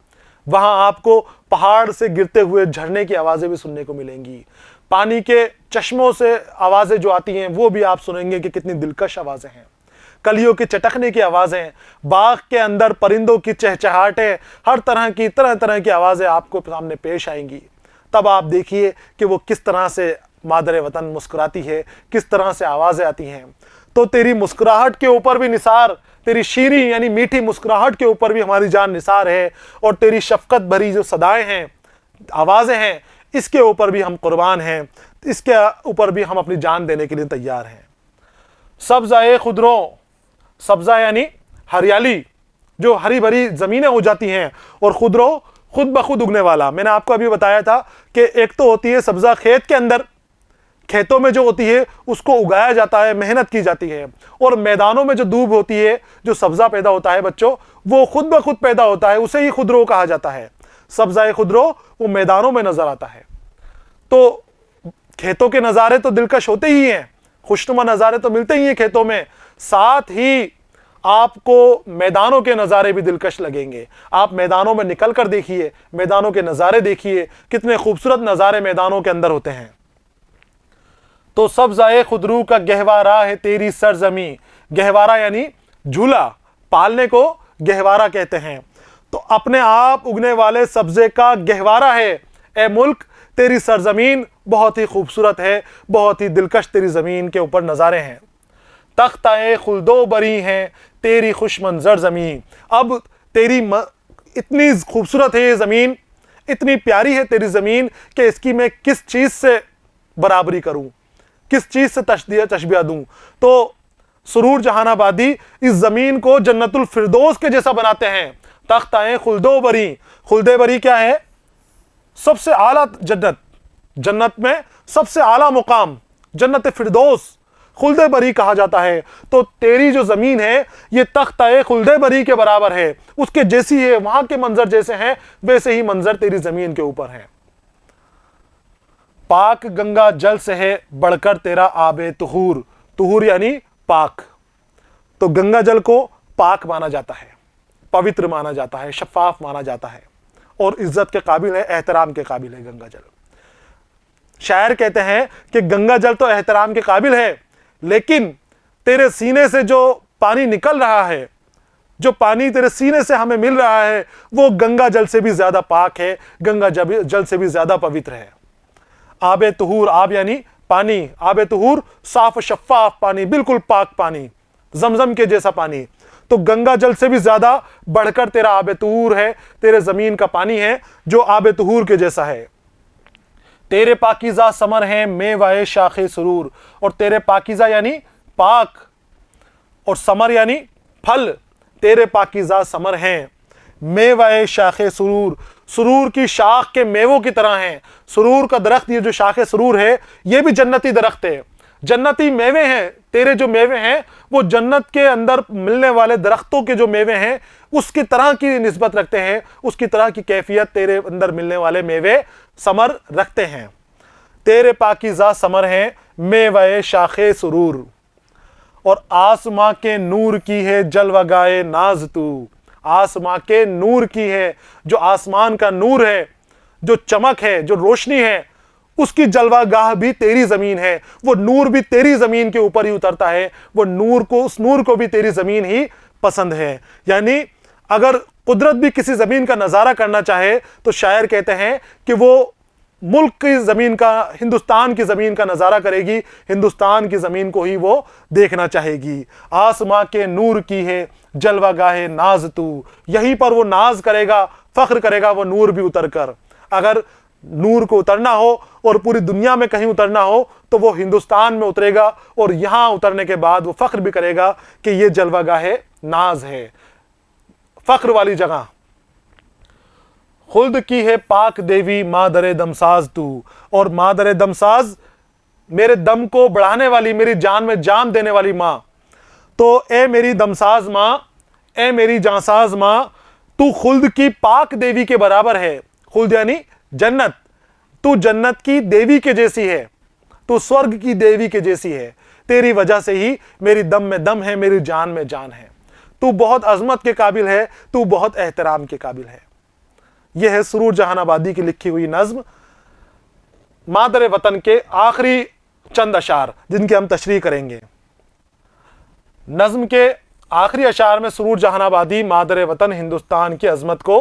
Speaker 1: वहाँ आपको पहाड़ से गिरते हुए झरने की आवाज़ें भी सुनने को मिलेंगी। पानी के चश्मों से आवाज़ें जो आती हैं वो भी आप सुनेंगे कि कितनी दिलकश आवाज़ें हैं। कलियों के चटकने की आवाज़ें, बाग के अंदर परिंदों की चहचहाटें, हर तरह तरह की आवाज़ें आपको सामने पेश आएंगी। तब आप देखिए कि वो किस तरह से मादर वतन मुस्कुराती है, किस तरह से आवाज़ें आती हैं। तो तेरी मुस्कुराहट के ऊपर भी निसार, तेरी शीरी यानी मीठी मुस्कुराहट के ऊपर भी हमारी जान निसार है, और तेरी शफकत भरी जो सदाएं हैं, आवाज़ें हैं, इसके ऊपर भी हम कुर्बान हैं, इसके ऊपर भी हम अपनी जान देने के लिए तैयार हैं। सब्ज़ाए खुदरो, सब्ज़ा यानी हरियाली, जो हरी भरी ज़मीनें हो जाती हैं, और खुदरो खुद ब खुद उगने वाला। मैंने आपको अभी बताया था कि एक तो होती है सब्ज़ा खेत के अंदर, खेतों में जो होती है उसको उगाया जाता है, मेहनत की जाती है, और मैदानों में जो दूब होती है, जो सब्ज़ा पैदा होता है बच्चों, वो खुद ब खुद पैदा होता है, उसे ही खुदरो कहा जाता है। सब्ज़ाए खुदरो वो मैदानों में नज़र आता है। तो खेतों के नज़ारे तो दिलकश होते ही हैं, खुशनुमा नज़ारे तो मिलते ही हैं खेतों में, साथ ही आपको मैदानों के नज़ारे भी दिलकश लगेंगे। आप मैदानों में निकल कर देखिए, मैदानों के नज़ारे देखिए, कितने खूबसूरत नज़ारे मैदानों के अंदर होते हैं। तो सब्ज़ाए खुदरू का गहवारा है तेरी सरजमी, गहवारा यानी झूला, पालने को गहवारा कहते हैं। तो अपने आप उगने वाले सब्ज़े का गहवारा है ए मुल्क तेरी सरजमीन, बहुत ही खूबसूरत है, बहुत ही दिलकश तेरी ज़मीन के ऊपर नज़ारे हैं। तख्ताए खुल्दो बरी हैं तेरी खुश मंजर ज़मीन, अब तेरी इतनी खूबसूरत है ये ज़मीन, इतनी प्यारी है तेरी ज़मीन कि इसकी मैं किस चीज़ से बराबरी करूं, किस चीज़ से तशबिया दूं। तो सुरूर जहानाबादी इस ज़मीन को जन्नतुल फिरदौस के जैसा बनाते हैं। तख्ताए खुल्दो बरी, खुल्दे बरी क्या है? सबसे आला जन्नत, जन्नत में सबसे आला मुकाम जन्नत फिरदौस, खुल्दे बरी कहा जाता है। तो तेरी जो ज़मीन है ये तख्ताए खुल्दे बरी के बराबर है, उसके जैसी है, वहां के मंजर जैसे हैं वैसे ही मंजर तेरी ज़मीन के ऊपर है। पाक गंगा जल से है बढ़कर तेरा आबे तुहूर, तुहूर यानी पाक। तो गंगा जल को पाक माना जाता है, पवित्र माना जाता है, शफाफ माना जाता है, और इज्जत के काबिल है, एहतराम के काबिल है गंगा जल। शायर कहते हैं कि गंगा जल तो एहतराम के काबिल है, लेकिन तेरे सीने से जो पानी निकल रहा है, जो पानी तेरे सीने से हमें मिल रहा है, वो गंगा जल से भी ज्यादा पाक है, गंगा जल से भी ज्यादा पवित्र है। आबे तुहूर, आब यानी पानी, आबे तुहूर साफ शफाफ पानी, बिल्कुल पाक पानी, जमजम के जैसा पानी। तो गंगा जल से भी ज्यादा बढ़कर तेरा आबे तुहूर है, तेरे जमीन का पानी है जो आबे तुहूर के जैसा है। तेरे पाकीज़ा समर हैं मेवाए शाखे सुरूर, और तेरे पाकीज़ा यानी पाक, और समर यानी फल, तेरे पाकीज़ा समर हैं मेवाए शाखे सुरूर, सुरूर की शाख के मेवों की तरह हैं। सुरूर का दरख्त, ये जो शाखे सुरूर है, ये भी जन्नती दरख्त है, जन्नती मेवे हैं। तेरे जो मेवे हैं वो जन्नत के अंदर मिलने वाले दरख्तों के जो मेवे हैं उसकी तरह की निस्बत रखते हैं, उसकी तरह की कैफियत तेरे अंदर मिलने वाले मेवे समर रखते हैं। तेरे पाकीज़ा समर हैं मेवाए शाखे सुरूर, और आसमां के नूर की है जलवगाए नाज तू, आसमां के नूर की है, जो आसमान का नूर है, जो चमक है, जो रोशनी है, उसकी जलवागाह भी तेरी जमीन है। वो नूर भी तेरी जमीन के ऊपर ही उतरता है, वो नूर को, उस नूर को भी तेरी जमीन ही पसंद है। यानी अगर कुदरत भी किसी जमीन का नजारा करना चाहे तो शायर कहते हैं कि वो मुल्क की जमीन का, हिंदुस्तान की जमीन का नजारा करेगी, हिंदुस्तान की जमीन को ही वो देखना चाहेगी। आसमां के नूर की है जलवागाहे नाज तू, यहीं पर वो नाज करेगा, फख्र करेगा वो नूर भी उतर कर। अगर नूर को उतरना हो और पूरी दुनिया में कहीं उतरना हो तो वो हिंदुस्तान में उतरेगा, और यहां उतरने के बाद वो फख्र भी करेगा कि ये जलवागाहे नाज है, फख्र वाली जगह। खुल्द की है पाक देवी मादरे दमसाज तू, और मादरे दमसाज मेरे दम को बढ़ाने वाली, मेरी जान में जान देने वाली माँ। तो ए मेरी दमसाज माँ, ए मेरी जांसाज माँ, तू खुल्द की पाक देवी के बराबर है। खुल्द यानी जन्नत, तू जन्नत की देवी के जैसी है, तू स्वर्ग की देवी के जैसी है, तेरी वजह से ही मेरी दम में दम है, मेरी जान में जान है। तू बहुत अजमत के काबिल है, तू बहुत एहतराम के काबिल है। यह है सुरूर जहानाबादी की लिखी हुई नज्म। मादरे वतन के आखिरी चंद अशार जिनकी हम तशरीह करेंगे। नज्म के आखिरी अशार में सुरूर जहानाबादी मादरे वतन हिंदुस्तान की अजमत को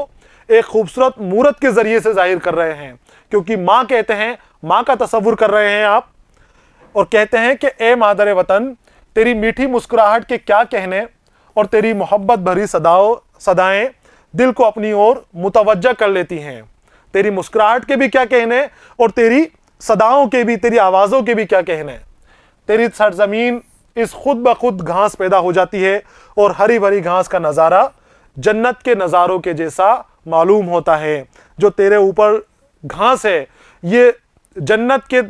Speaker 1: एक खूबसूरत मूरत के जरिए से जाहिर कर रहे हैं, क्योंकि माँ कहते हैं, माँ का तसव्वुर कर रहे हैं आप, और कहते हैं कि ए मादरे वतन, तेरी मीठी मुस्कुराहट के क्या कहने और तेरी मोहब्बत भरी सदाएं दिल को अपनी ओर मुतवज्जा कर लेती हैं। तेरी मुस्कुराहट के भी क्या कहने और तेरी सदाओं के भी, तेरी आवाज़ों के भी क्या कहने। तेरी सरजमीन इस खुद ब खुद घास पैदा हो जाती है और हरी भरी घास का नज़ारा जन्नत के नज़ारों के जैसा मालूम होता है। जो तेरे ऊपर घास है ये जन्नत के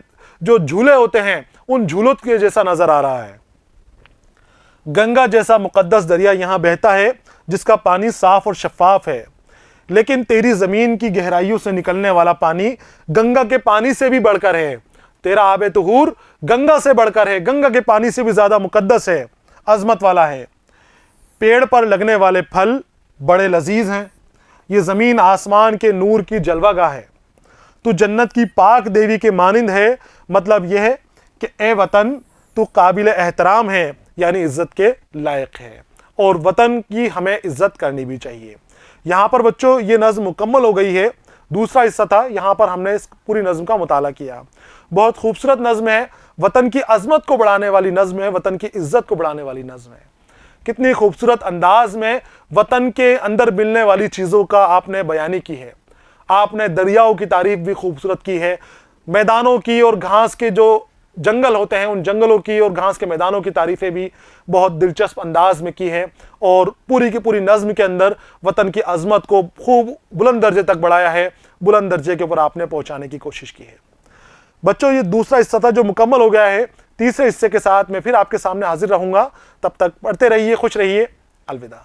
Speaker 1: जो झूले होते हैं उन झूलों के जैसा नज़र आ रहा है। गंगा जैसा मुकद्दस दरिया यहाँ बहता है जिसका पानी साफ और शफाफ है, लेकिन तेरी ज़मीन की गहराइयों से निकलने वाला पानी गंगा के पानी से भी बढ़कर है। तेरा आबे तुहूर गंगा से बढ़कर है, गंगा के पानी से भी ज़्यादा मुकद्दस है, अजमत वाला है। पेड़ पर लगने वाले फल बड़े लजीज हैं। ये ज़मीन आसमान के नूर की जलवागाह है। तू जन्नत की पाक देवी के मानिंद है। मतलब यह है कि ए वतन, तू काबिल एहतराम है, यानी इज़्ज़त के लायक है, और वतन की हमें इज़्ज़त करनी भी चाहिए। यहाँ पर बच्चों ये नज़्म मुकम्मल हो गई है। दूसरा हिस्सा था, यहाँ पर हमने इस पूरी नज़्म का मुताला किया। बहुत खूबसूरत नज़्म है, वतन की अज़मत को बढ़ाने वाली नज़्म है, वतन की इज़्ज़त को बढ़ाने वाली नज़्म है। कितनी खूबसूरत अंदाज में वतन के अंदर मिलने वाली चीज़ों का आपने बयानी की है। आपने दरियाओं की तारीफ भी खूबसूरत की है, मैदानों की और घास के जो जंगल होते हैं उन जंगलों की और घास के मैदानों की तारीफ़ें भी बहुत दिलचस्प अंदाज में की है, और पूरी की पूरी नज़्म के अंदर वतन की अज़मत को खूब बुलंद दर्जे तक बढ़ाया है, बुलंद दर्जे के ऊपर आपने पहुँचाने की कोशिश की है। बच्चों ये दूसरा हिस्सा था जो मुकम्मल हो गया है। तीसरे हिस्से के साथ मैं फिर आपके सामने हाजिर रहूँगा। तब तक पढ़ते रहिए, खुश रहिए, अलविदा।